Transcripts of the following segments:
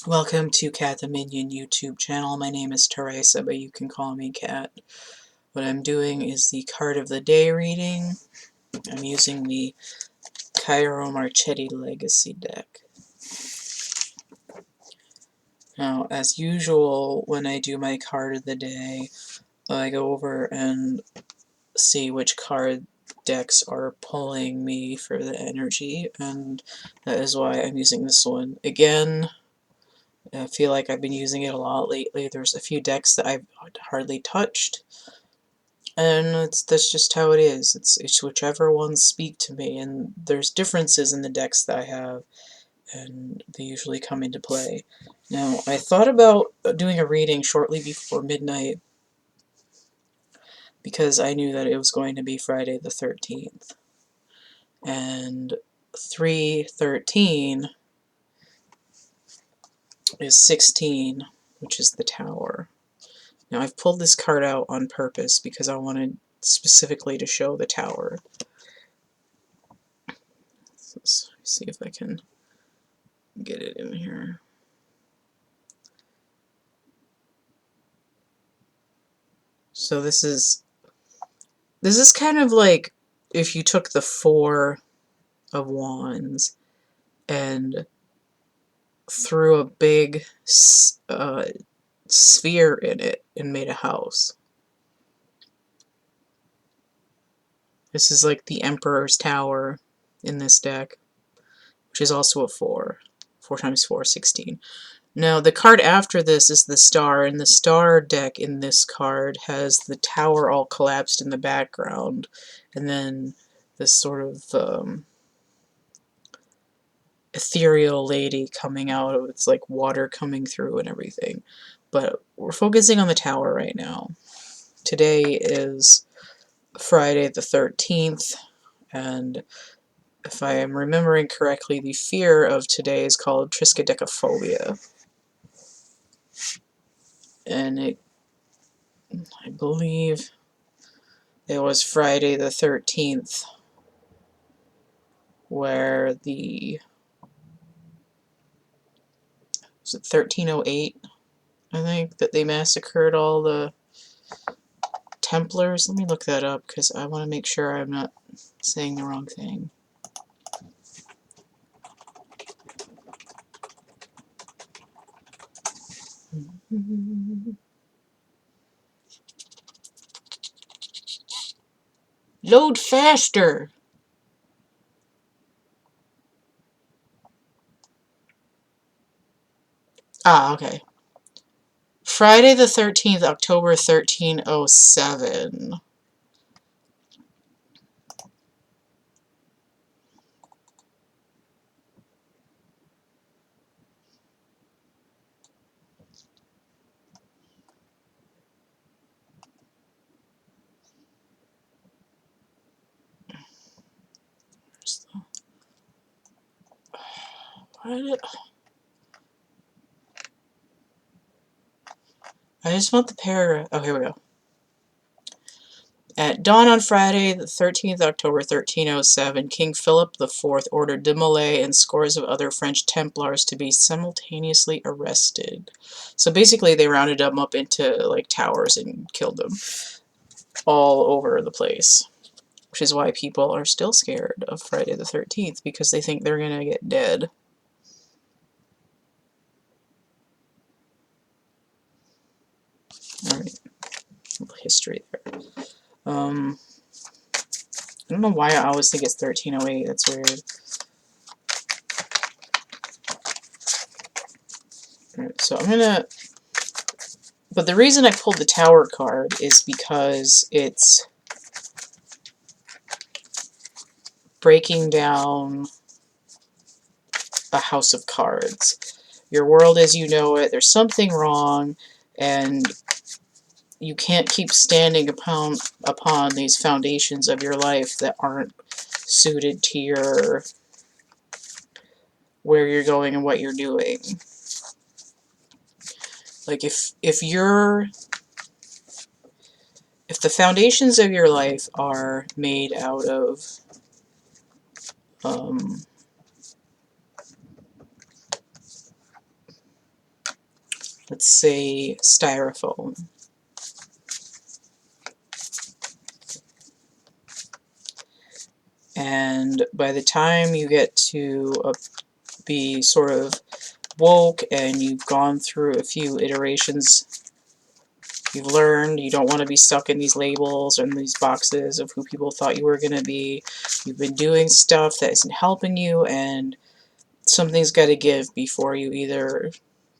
Welcome to Cat the Minion YouTube channel. My name is Teresa, but you can call me Cat. What I'm doing is the card of the day reading. I'm using the Ciro Marchetti Legacy deck. Now, as usual, when I do my card of the day, I go over and see which card decks are pulling me for the energy, and that is why I'm using this one. Again, I feel like I've been using it a lot lately. There's a few decks that I've hardly touched, and that's just how it is. It's whichever ones speak to me, and there's differences in the decks that I have, and they usually come into play. Now, I thought about doing a reading shortly before midnight, because I knew that it was going to be Friday the 13th. And 313 is 16, which is the Tower. Now, I've pulled this card out on purpose because I wanted specifically to show the Tower. So let's see if I can get it in here. So this is kind of like if you took the Four of Wands and threw a big sphere in it and made a house. This is like the Emperor's Tower in this deck, which is also a 4. 4 times 4, 16. Now, the card after this is the Star, and the Star deck in this card has the Tower all collapsed in the background, and then this sort of ethereal lady coming out. It's like water coming through and everything. But we're focusing on the Tower right now. Today is Friday the 13th, and if I am remembering correctly, the fear of today is called triskaidekaphobia. And I believe it was Friday the 13th where was it 1308, I think, that they massacred all the Templars. Let me look that up because I want to make sure I'm not saying the wrong thing. Load faster! Ah, okay. Friday the 13th, October 1307. I just want the paragraph. Oh, here we go. At dawn on Friday, the 13th October 1307, King Philip IV ordered de Molay and scores of other French Templars to be simultaneously arrested. So basically they rounded them up into like towers and killed them all over the place. Which is why people are still scared of Friday the 13th, because they think they're going to get dead. Alright, history there. I don't know why I always think it's 1308, that's weird. Alright, so I'm gonna... But the reason I pulled the Tower card is because it's breaking down a house of cards. Your world as you know it, there's something wrong, and you can't keep standing upon these foundations of your life that aren't suited to your where you're going and what you're doing. Like if the foundations of your life are made out of let's say, styrofoam. And by the time you get to be sort of woke and you've gone through a few iterations, you've learned you don't want to be stuck in these labels and these boxes of who people thought you were going to be. You've been doing stuff that isn't helping you, and something's got to give before you either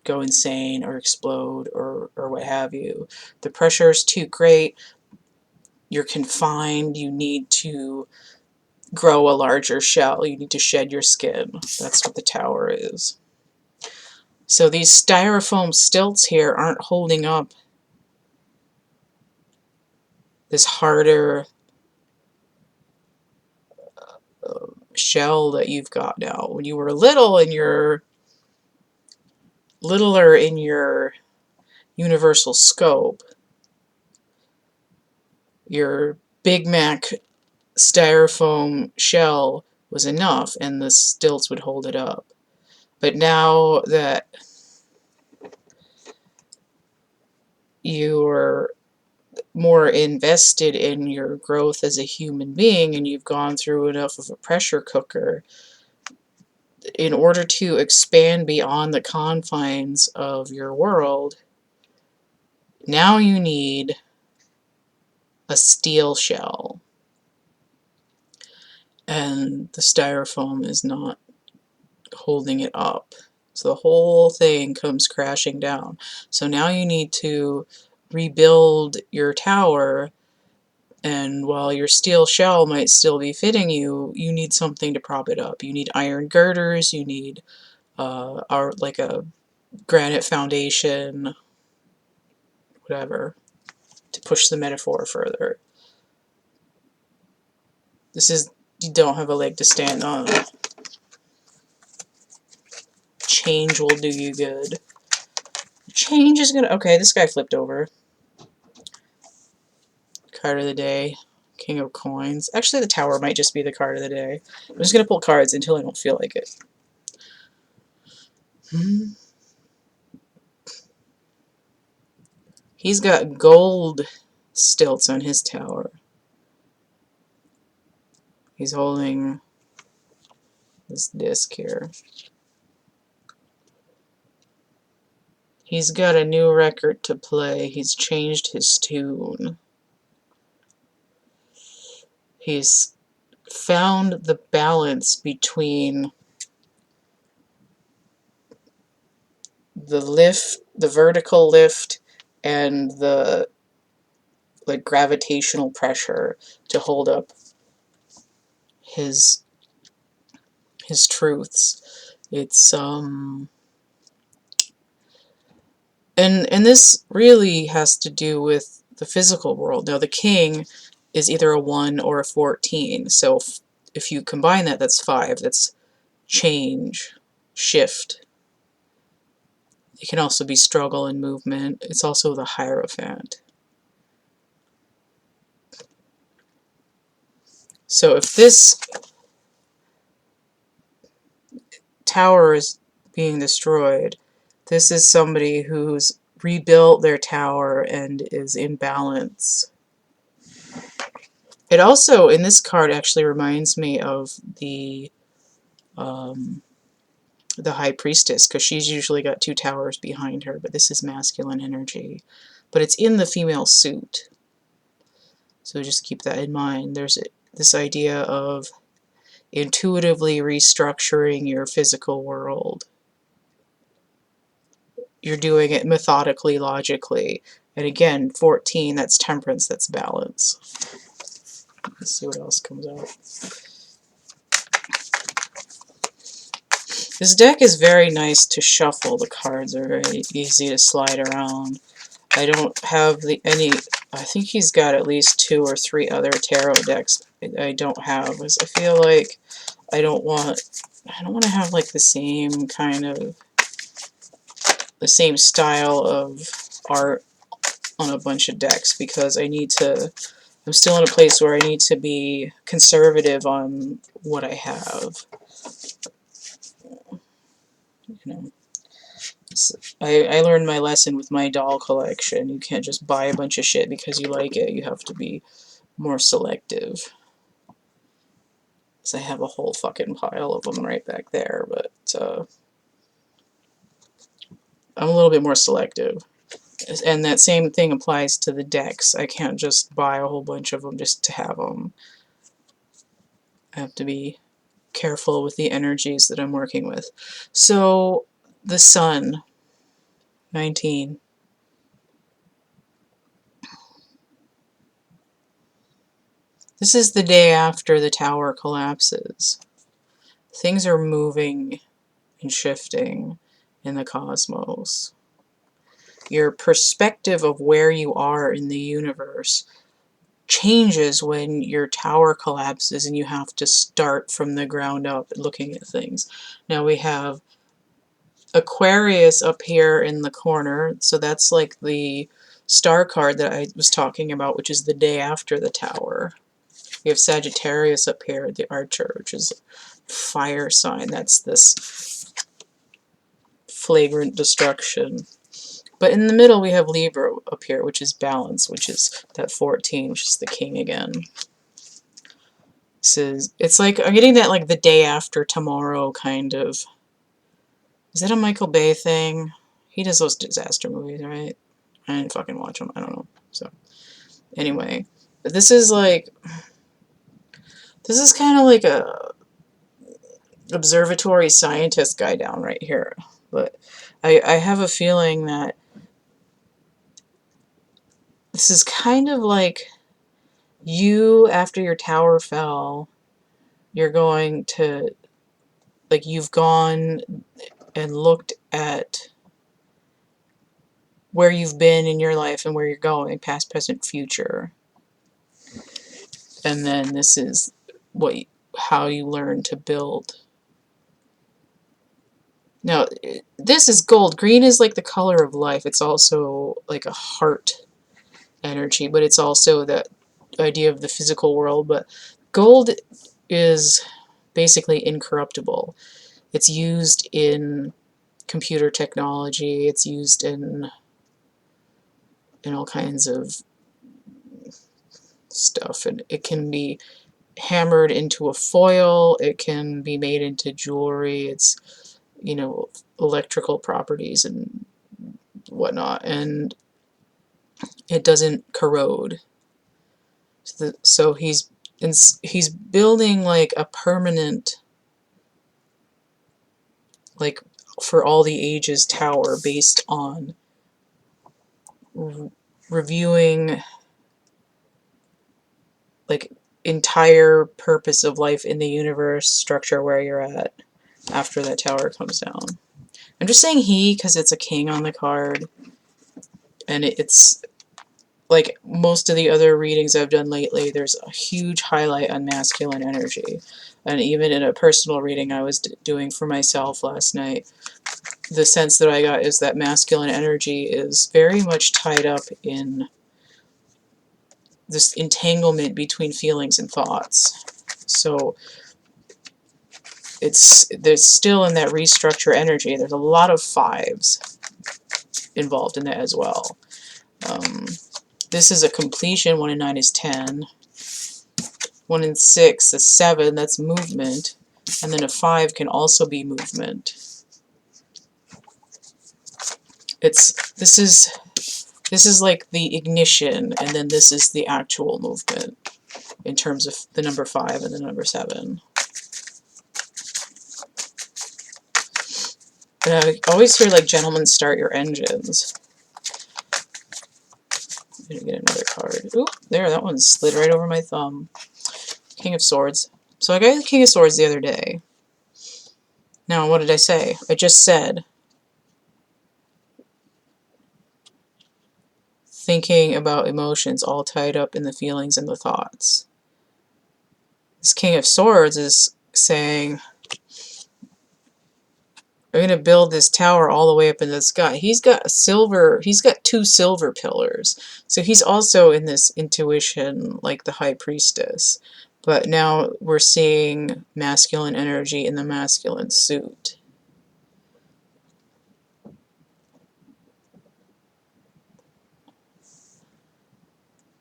go insane or explode or what have you. The pressure is too great. You're confined. You need to grow a larger shell. You need to shed your skin. That's what the Tower is. So these styrofoam stilts here aren't holding up this harder shell that you've got now. When you were little and you're littler in your universal scope, your Big Mac styrofoam shell was enough and the stilts would hold it up. But now that you're more invested in your growth as a human being and you've gone through enough of a pressure cooker, in order to expand beyond the confines of your world, now you need a steel shell. And the styrofoam is not holding it up. So the whole thing comes crashing down. So now you need to rebuild your tower, and while your steel shell might still be fitting you, you need something to prop it up. You need iron girders, you need like a granite foundation, whatever, to push the metaphor further. This is, you don't have a leg to stand on. Change will do you good. Change is gonna... Okay, this guy flipped over. Card of the day. King of Coins. Actually, the Tower might just be the card of the day. I'm just gonna pull cards until I don't feel like it. He's got gold stilts on his tower. He's holding this disc here. He's got a new record to play. He's changed his tune. He's found the balance between the lift, the vertical lift, and the like gravitational pressure to hold up his truths. It's and this really has to do with the physical world. Now the king is either a 1 or a 14. So if you combine that, that's 5. That's change, shift. It can also be struggle and movement. It's also the Heirophant. So if this tower is being destroyed, this is somebody who's rebuilt their tower and is in balance. It also, in this card, actually reminds me of the High Priestess, because she's usually got 2 towers behind her, but this is masculine energy. But it's in the female suit. So just keep that in mind. There's this idea of intuitively restructuring your physical world. You're doing it methodically, logically. And again, 14, that's temperance, that's balance. Let's see what else comes out. This deck is very nice to shuffle. The cards are very easy to slide around. I don't have I think he's got at least 2 or 3 other tarot decks I don't have. I feel like I don't want to have like the same style of art on a bunch of decks, because I'm still in a place where I need to be conservative on what I have. You know. I learned my lesson with my doll collection. You can't just buy a bunch of shit because you like it. You have to be more selective. So I have a whole fucking pile of them right back there, but I'm a little bit more selective. And that same thing applies to the decks. I can't just buy a whole bunch of them just to have them. I have to be careful with the energies that I'm working with. So, the Sun, 19. This is the day after the tower collapses. Things are moving and shifting in the cosmos. Your perspective of where you are in the universe changes when your tower collapses and you have to start from the ground up looking at things. Now we have Aquarius up here in the corner, so that's like the star card that I was talking about, which is the day after the tower. We have Sagittarius up here, the Archer, which is fire sign. That's this flagrant destruction. But in the middle we have Libra up here, which is balance, which is that 14, which is the king again. This is, it's like, I'm getting that like the day after tomorrow kind of. Is that a Michael Bay thing? He does those disaster movies, right? I didn't fucking watch them, I don't know. So, anyway. But this is like, this is kind of like a observatory scientist guy down right here. But I have a feeling that this is kind of like you, after your tower fell, you're going to, like, you've gone and looked at where you've been in your life and where you're going, past, present, future. And then this is how you learn to build. Now, this is gold. Green is like the color of life. It's also like a heart energy, but it's also that idea of the physical world. But gold is basically incorruptible. It's used in computer technology. It's used in all kinds of stuff, and it can be hammered into a foil. It can be made into jewelry. It's, you know, electrical properties and whatnot, and it doesn't corrode. So he's building like a permanent, like, for all the ages tower based on reviewing like entire purpose of life in the universe, structure where you're at after that tower comes down. I'm just saying he because it's a king on the card, and it's like most of the other readings I've done lately, there's a huge highlight on masculine energy. And even in a personal reading I was doing for myself last night, the sense that I got is that masculine energy is very much tied up in this entanglement between feelings and thoughts. So there's still in that restructure energy, there's a lot of fives involved in that as well. This is a completion. 1 and 9 is 10. 1 and 6 is 7. That's movement. And then a 5 can also be movement. This is like the ignition, and then this is the actual movement in terms of the number 5 and the number 7. And I always hear like, gentlemen, start your engines. I'm gonna get another card. Oop, there, that one slid right over my thumb. King of Swords. So I got the King of Swords the other day. Now, what did I say? I just said thinking about emotions all tied up in the feelings and the thoughts. This King of Swords is saying, we're going to build this tower all the way up in the sky. He's got 2 silver pillars. So he's also in this intuition like the High Priestess. But now we're seeing masculine energy in the masculine suit.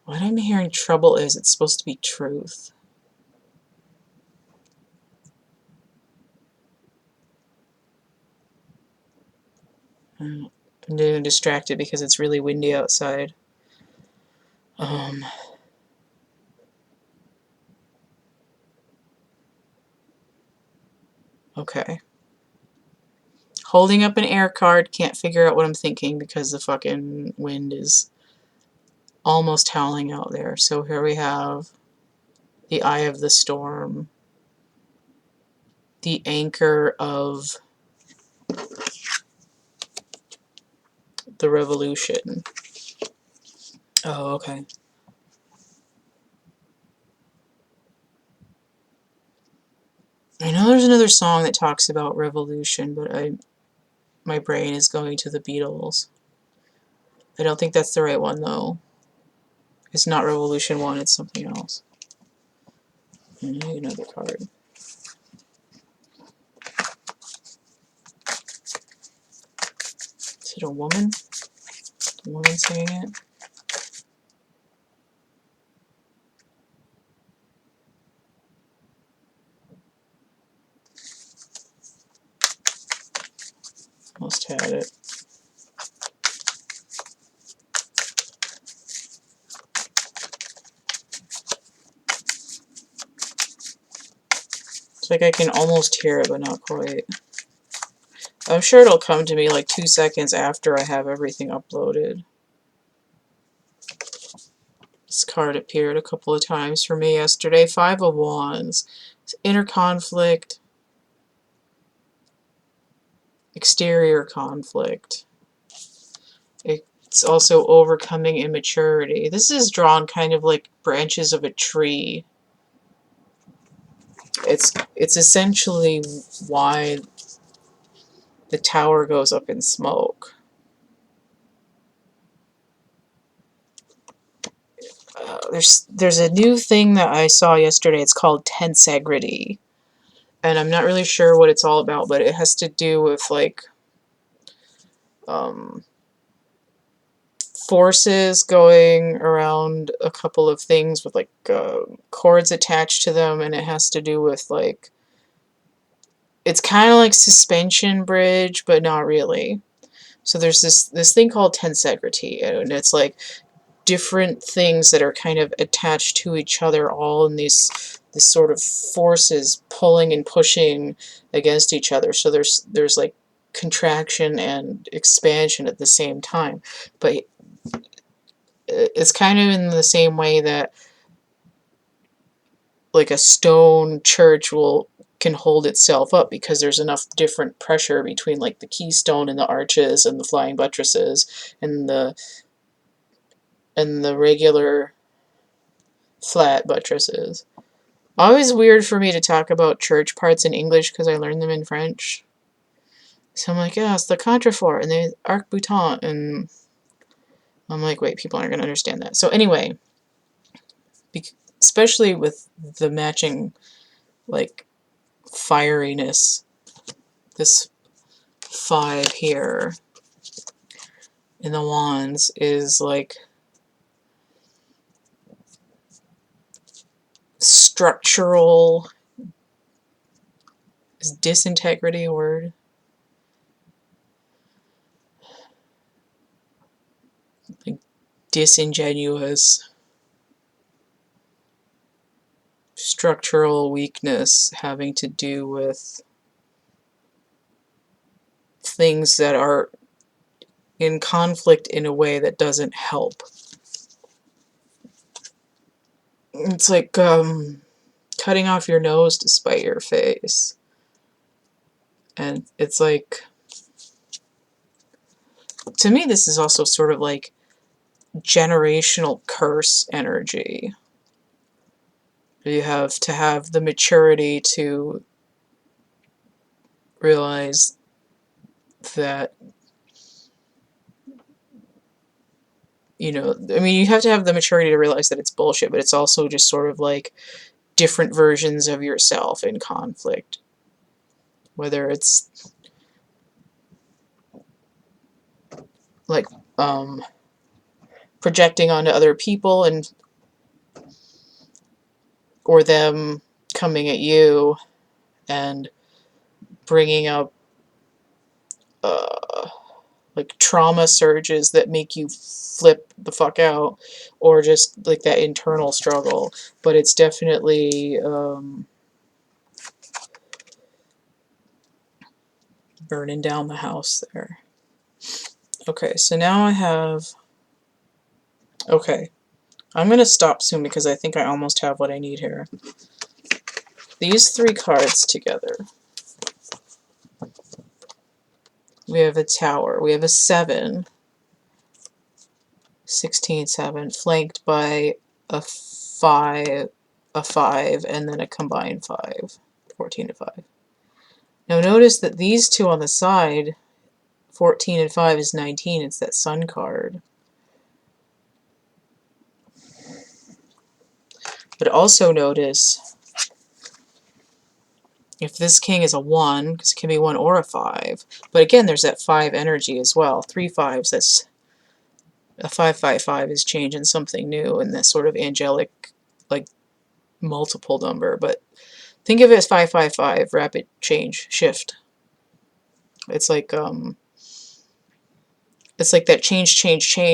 What I'm hearing trouble is it's supposed to be truth. I'm getting distracted because it's really windy outside. Okay. Holding up an air card, can't figure out what I'm thinking because the fucking wind is almost howling out there. So here we have the eye of the storm, the anchor of the revolution. Oh, okay. I know there's another song that talks about revolution, but my brain is going to the Beatles. I don't think that's the right one, though. It's not Revolution 1, it's something else. I need another card. Is it a woman? A woman singing it? Almost had it. It's like I can almost hear it, but not quite. I'm sure it'll come to me like 2 seconds after I have everything uploaded. This card appeared a couple of times for me yesterday. Five of Wands. Inner conflict. Exterior conflict. It's also overcoming immaturity. This is drawn kind of like branches of a tree. It's essentially why the tower goes up in smoke. There's a new thing that I saw yesterday. It's called tensegrity, and I'm not really sure what it's all about, but it has to do with like forces going around a couple of things with like cords attached to them, and it has to do with like, it's kind of like suspension bridge, but not really. So there's this thing called tensegrity, and it's like different things that are kind of attached to each other, all in these sort of forces pulling and pushing against each other. So there's like contraction and expansion at the same time. But it's kind of in the same way that like a stone church can hold itself up because there's enough different pressure between like the keystone and the arches and the flying buttresses and the regular flat buttresses. Always weird for me to talk about church parts in English because I learned them in French. So I'm like, yeah, it's the contrefort and the arc-boutant, and I'm like, wait, people aren't going to understand that. So anyway, especially with the matching, like, fieriness, this 5 here in the wands is like structural. Is disintegrity a word? Like disingenuous. Structural weakness having to do with things that are in conflict in a way that doesn't help. It's like cutting off your nose to spite your face. And it's like, to me, this is also sort of like generational curse energy. You have to have the maturity to realize that, you know, I mean, you have to have the maturity to realize that it's bullshit, but it's also just sort of like different versions of yourself in conflict. Whether it's like projecting onto other people, and or them coming at you and bringing up like trauma surges that make you flip the fuck out, or just like that internal struggle. But it's definitely burning down the house there. Okay, so now I have... Okay, I'm going to stop soon because I think I almost have what I need here. These three cards together. We have a Tower. We have a 7. 16, 7, flanked by a 5, and then a combined 5. 14 to 5. Now notice that these two on the side, 14 and 5 is 19. It's that Sun card. But also notice if this king is a 1, because it can be 1 or a 5. But again, there's that 5 energy as well. 3 5s, that's a 555 is changing something new in this sort of angelic, like, multiple number. But think of it as 555, rapid change, shift. It's like that change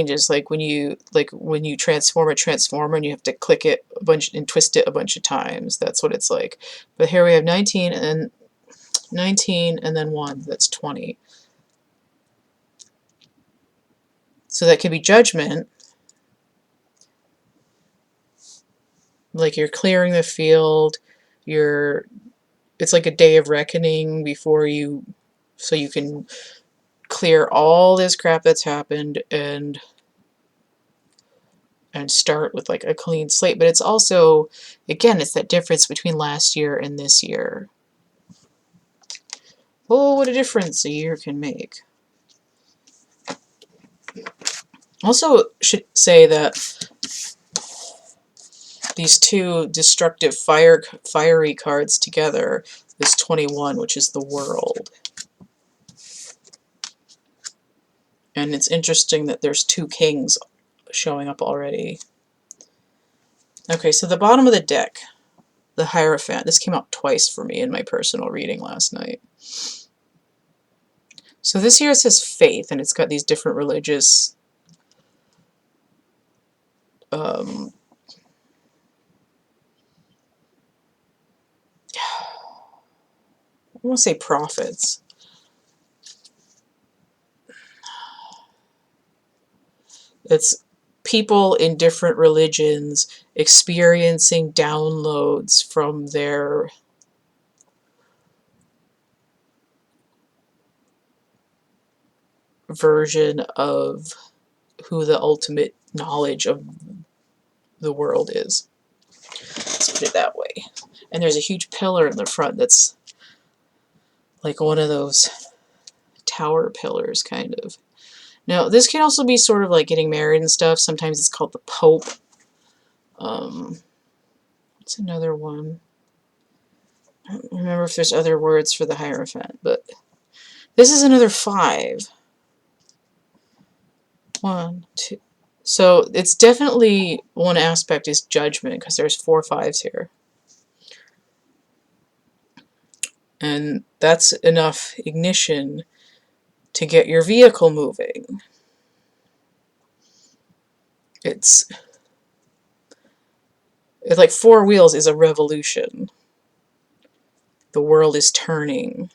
is like when you transform a transformer and you have to click it a bunch and twist it a bunch of times. That's what it's like. But here we have 19 and 19 and then 1. That's 20. So that could be Judgment. Like you're clearing the field. It's like a day of reckoning before you, so you can clear all this crap that's happened and start with like a clean slate. But it's also, again, it's that difference between last year and this year. Oh, what a difference a year can make. Also should say that these two destructive fiery cards together is 21, which is the World. And it's interesting that there's 2 kings showing up already. Okay, so the bottom of the deck, the Heirophant. This came out twice for me in my personal reading last night. So this here says faith, and it's got these different religious I want to say prophets. It's people in different religions experiencing downloads from their version of who the ultimate knowledge of the world is. Let's put it that way. And there's a huge pillar in the front that's like one of those tower pillars, kind of. Now, this can also be sort of like getting married and stuff. Sometimes it's called the Pope. What's another one? I don't remember if there's other words for the Hierophant, but this is another 5. 1, 2. So it's definitely, one aspect is Judgment, because there's 4 5s here. And that's enough ignition to get your vehicle moving. It's like 4 wheels is a revolution. The world is turning.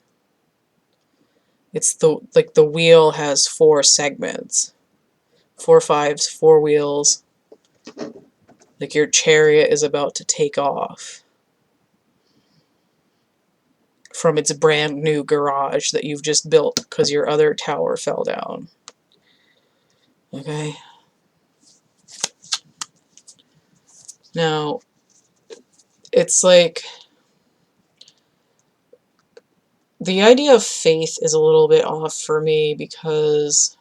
It's the wheel has 4 segments. 4 5s, 4 wheels. Like your chariot is about to take off from its brand new garage that you've just built because your other tower fell down. Okay? Now, it's like the idea of faith is a little bit off for me because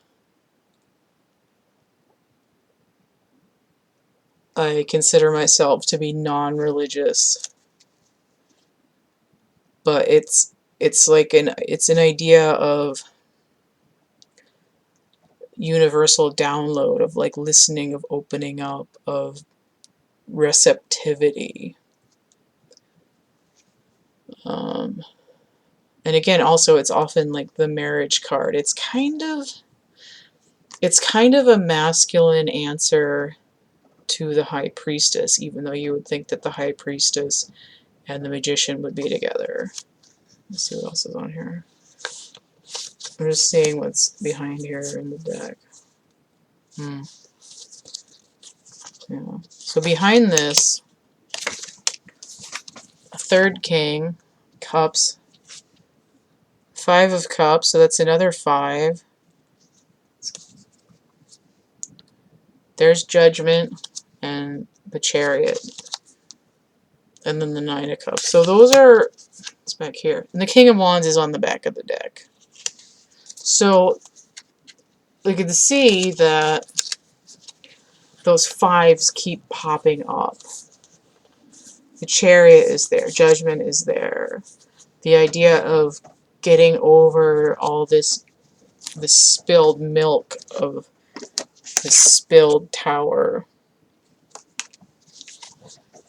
I consider myself to be non-religious. But it's like it's an idea of universal download of like listening, of opening up, of receptivity. And again, also it's often like the marriage card. It's kind of a masculine answer to the High Priestess, even though you would think that the High Priestess and the Magician would be together. Let's see what else is on here. I'm just seeing what's behind here in the deck. Yeah. So behind this, a third King, Cups, 5 of Cups, so that's another 5. There's Judgment and the Chariot. And then the 9 of Cups. So those are, it's back here. And the King of Wands is on the back of the deck. So we can see that those 5s keep popping up. The Chariot is there. Judgment is there. The idea of getting over all this spilled milk of the spilled tower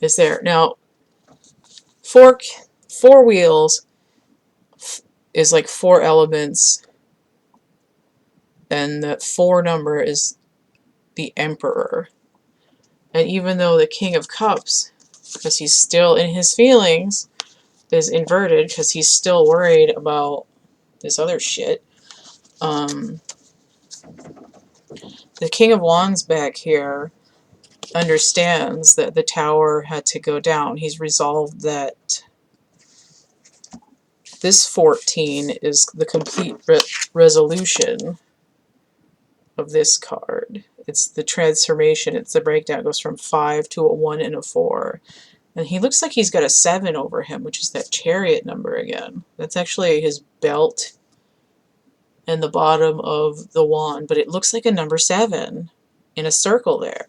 is there. Now, four wheels is like 4 elements, and the 4 number is the Emperor. And even though the King of Cups, because he's still in his feelings, is inverted, because he's still worried about this other shit, the King of Wands back here understands that the tower had to go down. He's resolved that this 14 is the complete resolution of this card. It's the transformation, it's the breakdown. It goes from 5 to a 1 and a 4. And he looks like he's got a 7 over him, which is that Chariot number again. That's actually his belt and the bottom of the wand, but it looks like a number 7 in a circle there,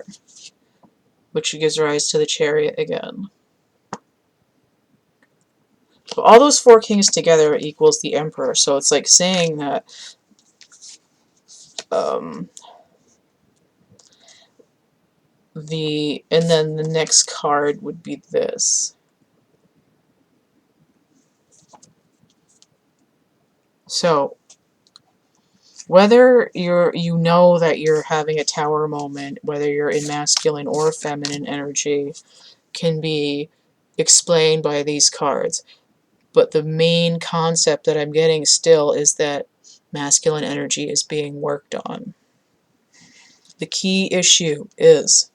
which gives rise to the Chariot again. So all those 4 kings together equals the Emperor. So it's like saying that and then the next card would be this. So whether you know that you're having a tower moment, whether you're in masculine or feminine energy, can be explained by these cards. But the main concept that I'm getting still is that masculine energy is being worked on. The key issue is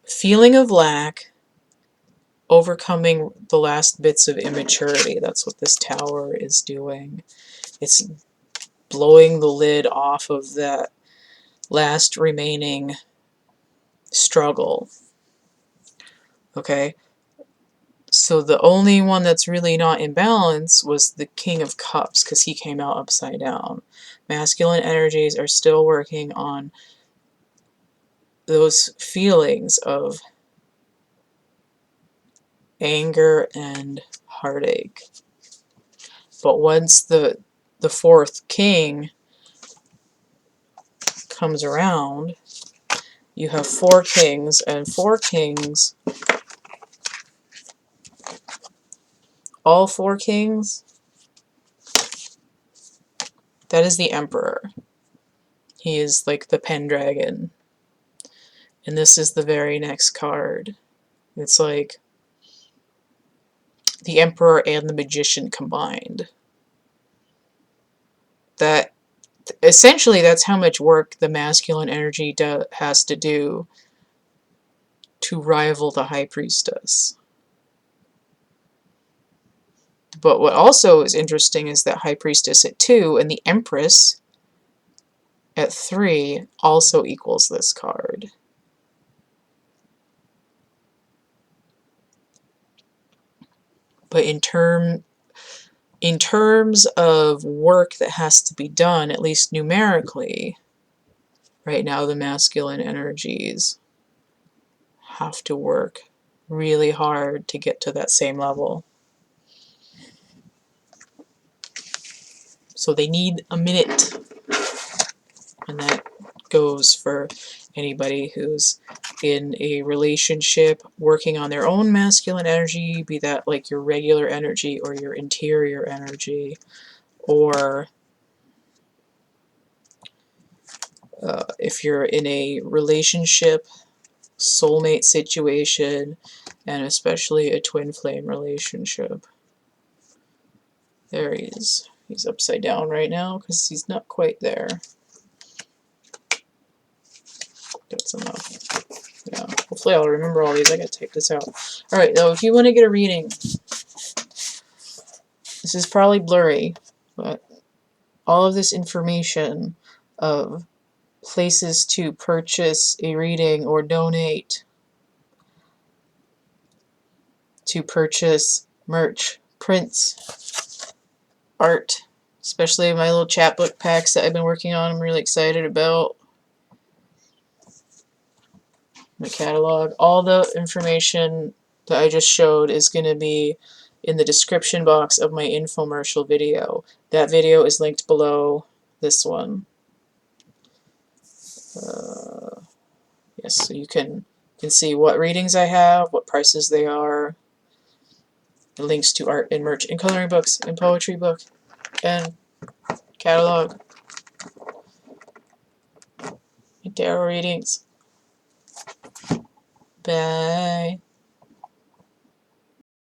feeling of lack, overcoming the last bits of immaturity. That's what this tower is doing. It's blowing the lid off of that last remaining struggle. Okay? So the only one that's really not in balance was the King of Cups, because he came out upside down. Masculine energies are still working on those feelings of anger and heartache. But once the 4th king comes around, you have 4 kings, and 4 kings, all 4 kings, that is the Emperor. He is like the Pendragon. And this is the very next card. It's like the Emperor and the Magician combined. That essentially, that's how much work the masculine energy has to do to rival the High Priestess. But what also is interesting is that High Priestess at 2 and the Empress at 3 also equals this card. But in terms of work that has to be done, at least numerically, right now the masculine energies have to work really hard to get to that same level. So they need a minute. And that goes for anybody who's in a relationship, working on their own masculine energy, be that like your regular energy or your interior energy, or if you're in a relationship, soulmate situation, and especially a twin flame relationship. There he is. He's upside down right now because he's not quite there. That's enough. Yeah, hopefully I'll remember all these. I gotta type this out. Alright, now if you want to get a reading, this is probably blurry, but all of this information of places to purchase a reading or donate, to purchase merch, prints, art, especially my little chapbook packs that I've been working on, I'm really excited about. My catalog, all the information that I just showed is going to be in the description box of my infomercial video. That video is linked below this one. Yes, so you can see what readings I have, what prices they are, the links to art and merch and coloring books and poetry book and catalog and tarot readings. Bye.